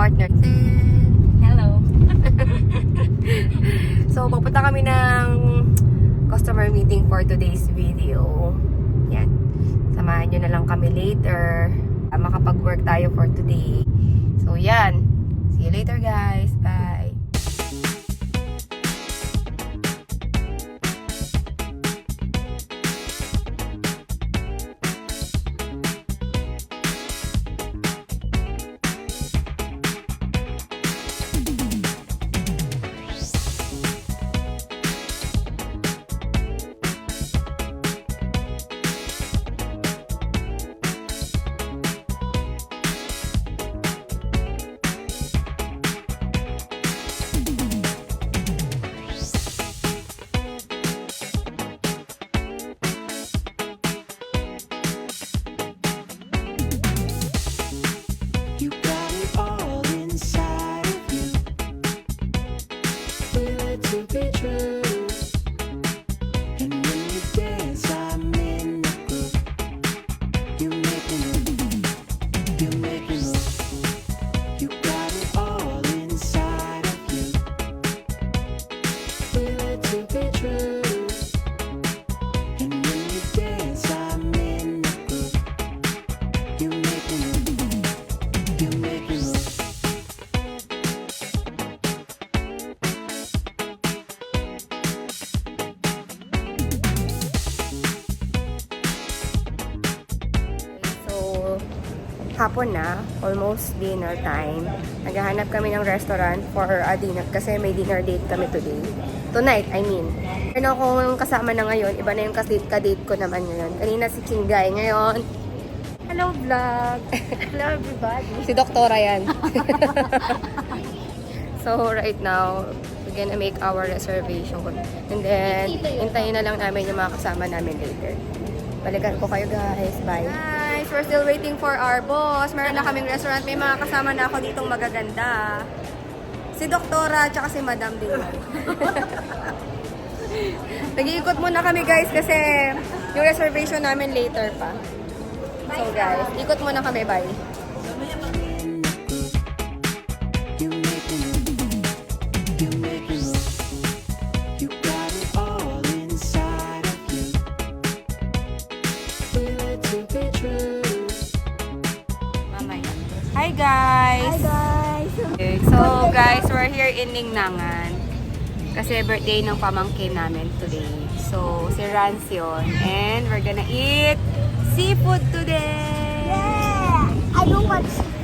partner. Hello. So, pupunta kami ng customer meeting for today's video. Yan. Samahan nyo na lang kami later. Makapag-work tayo for today. So, yan. See you later, guys. Bye. You got it all inside of you. Feel it to be true. And when you dance, I'm in the groove. You make me move. You make me move. You got it all inside of you. Feel it to be true. And when you dance, I'm in the groove. You make me move. You make me move. So, hapon na. Almost dinner time. Naghahanap kami ng restaurant for a dinner kasi may dinner date kami today. Tonight, I mean. Ano akong kasama na ngayon, iba na yung ka-date ko naman ngayon. Kanina si Chingay, ngayon hello vlog! Hello everybody! Si Doktora yan. So right now, we're gonna make our reservation. And then, hintayin na lang namin yung mga kasama namin later. Balikan ko kayo guys. Bye! Guys, we're still waiting for our boss. Meron na kaming restaurant. May mga kasama na ako ditong magaganda. Si Doktora, tsaka si Madam din. Nag-iikot muna kami guys kasi yung reservation namin later pa. So guys, ikot muna kami, bye. You make me move. You make me move. You got it all inside of you. Feel it to be true. Hi guys! Hi guys. Okay, so guys, we're here in Ningnangan. Kasi birthday ng pamangkin namin today. So, si Rans yun. And we're gonna eat seafood today! Yeah. I don't want chicken.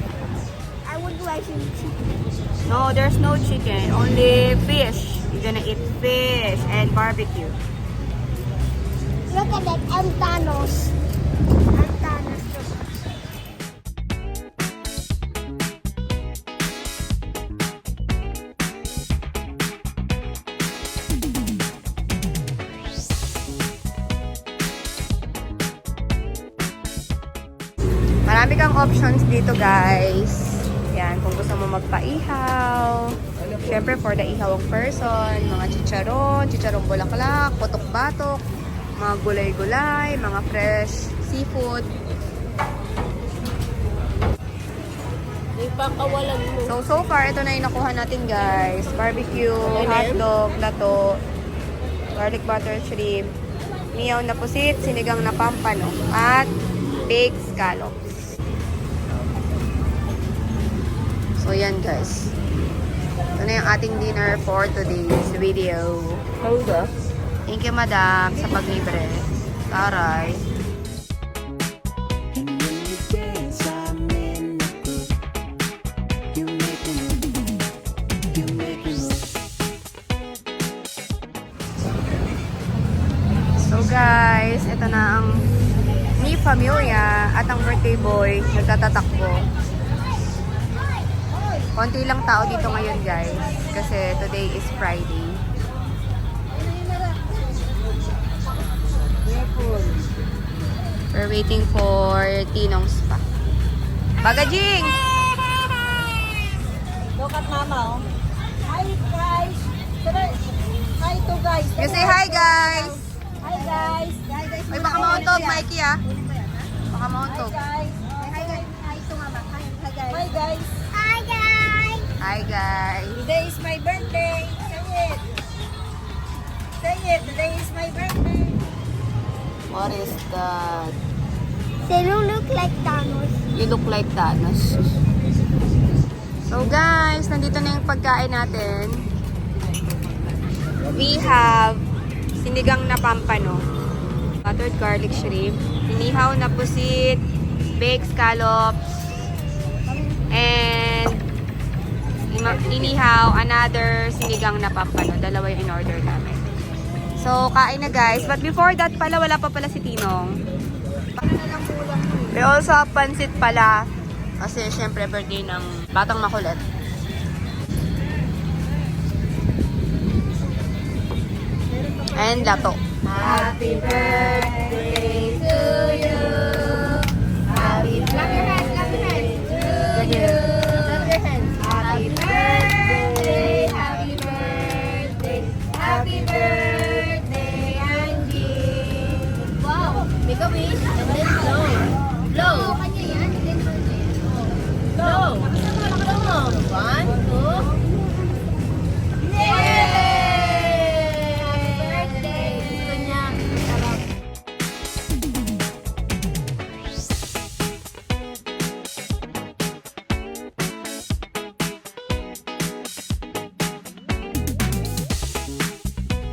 I would like chicken. No, there's no chicken. Only fish. We're gonna eat fish and barbecue. Look at that. I'm Thanos. I'm Thanos. Marami kang options dito guys. Yan, kung gusto mo magpaihaw. Siyempre for the ihawang person, mga chicharong bulaklak, putok-batok, mga gulay-gulay, mga fresh seafood. Ipakawalan mo. So far, ito na yung nakuha natin guys. Barbecue, hotdog, lato, garlic butter shrimp, niyaw na pusit, sinigang na pampano, at baked scallops. So yan guys. Ito na yung ating dinner for today's video. Hold up. Thank you madam sa paglibre. Taray. And when you dance, I'm in the groove. You make me move. You make me move. So guys, ito na ang ni Familia at ang birthday boy nagtatatakbo. Konti lang tao dito ngayon guys kasi today is Friday. We're waiting for Tinong's pa. Bagajing! Look at mama, oh. Hi guys. Hi to guys. You say hi guys! Hi guys. Hi guys. Ay baka mauntog Mikey ah. Baka mauntog. Hi guys. Hi guys. Hi to mama. Hi guys. Hi guys. Hi guys! Hi guys. Today is my birthday. Say it. Say it. Today is my birthday. What is that? They don't look like Thanos. You look like Thanos. So guys, nandito na yung pagkain natin. We have sinigang na pampano, buttered garlic shrimp, inihaw na pusit, baked scallops, and inihaw another sinigang na pampano. Dalawa yung in-order namin. So, kain na guys. But before that pala, wala pa pala si Tinong. We also have pansit pala. Kasi syempre birthday ng batang makulit. And lato. Happy birthday to you. Happy clap your hands, clap your hands. To you. Clap your hands. Happy birthday, happy birthday, happy birthday, Angie. Wow, make a wish and then blow. Blow. Kanya yan, then blow. Blow. 1, 2. Yay!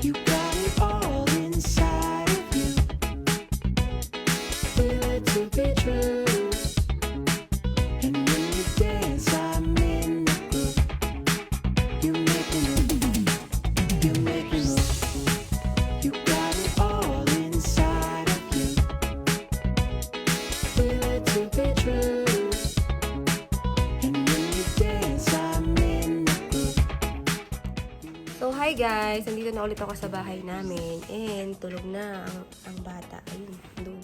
You got it all inside of you. Feel it to be true. And when you dance, I'm in the groove. You make me move. You make me move. You got it all inside of you. Feel it to be true. And when you dance, I'm in the groove. So, hi guys! Nandito na ulit ako sa bahay namin. And tulog na ang bata. Ayun, doon.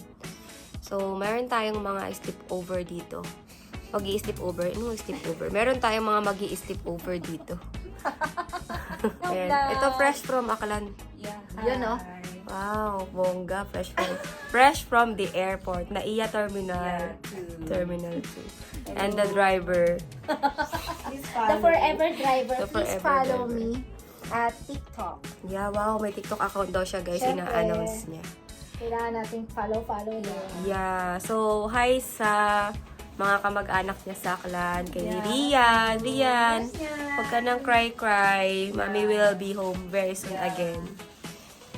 So, meron tayong mga sleepover dito. Mag-i-sleepover? Ano sleepover? Meron tayong mga mag-i-sleepover dito. Ayan. Ito fresh from Aklan. Yun, no? Wow, bongga. Fresh from the airport. Naiya Terminal. Terminal 2. And the driver. The forever driver, The please forever follow driver. me at TikTok. Yeah, wow. May TikTok account daw siya, guys. Syempre. Ina-announce niya. Kailangan nating follow yun. Yeah. So, hi sa mga kamag-anak niya sa Aklan. Kay Rian. Rian, huwag ka nang cry. Mommy will be home very soon again.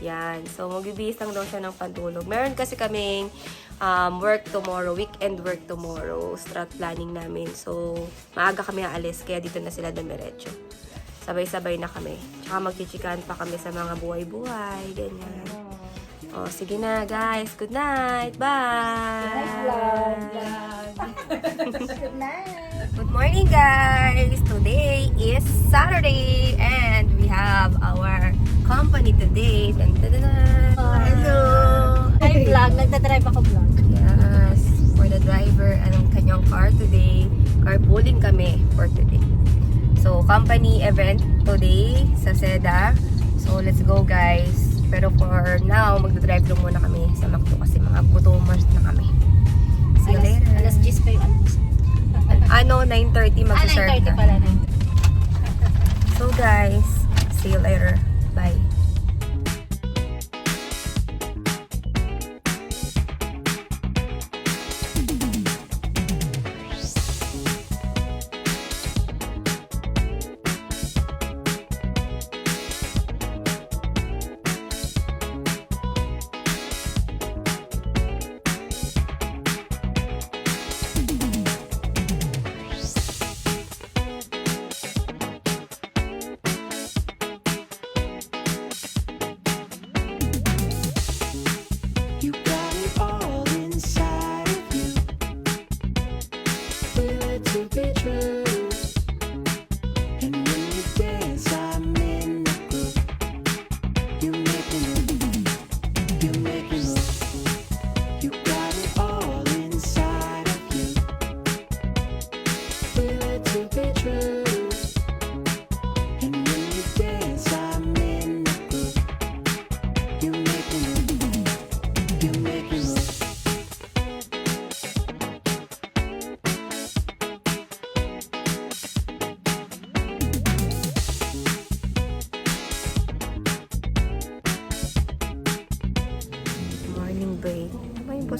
Yan. So, magbibihis lang daw siya ng pantulog. Meron kasi kaming work tomorrow, weekend work tomorrow. Strat planning namin. So, maaga kami aalis. Kaya dito na sila dumiretso. Sabay-sabay na kami. Tsaka magchichikahan pa kami sa mga buhay-buhay. Ganyan. Oh, sige na, guys. Good night. Bye. Good night. Good morning, guys. Today is Saturday and we have our company today. Dun, dun, dun, dun. Hello. Hi vlog, nagdadrive ako vlog. Yes, for the driver and kanyang car today. Carpooling kami for today. So, company event today sa Seda. So, let's go, guys. Pero for now, magdadrive lang muna kami sa Macdo kasi mga gutomers na kami. See you later. Alas 10 pa yung alas. Ano, 9:30 mag-serve 9:30 na. pala. So, guys, see you later. Bye.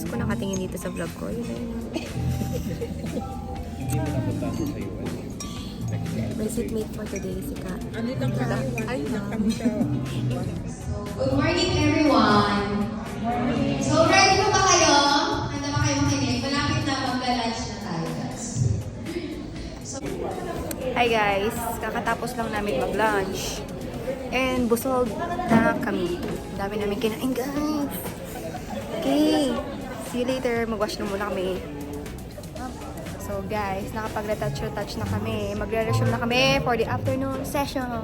Gusto ko nakatingin dito sa vlog ko. Yun na yun. My seatmate for today, si Kat. Ay, Good morning, everyone! So, ready pa ba kayo? Handa ba kayo makinig? Malapit na magla-lunch na tayo, guys. Hi guys! Kakatapos lang namin mag-lunch. And busog na kami. Dami namin kinain, guys. Okay. See you later. Mag-wash na muna kami. So guys, nakapag-retouch na kami. Magre-resume na kami for the afternoon session.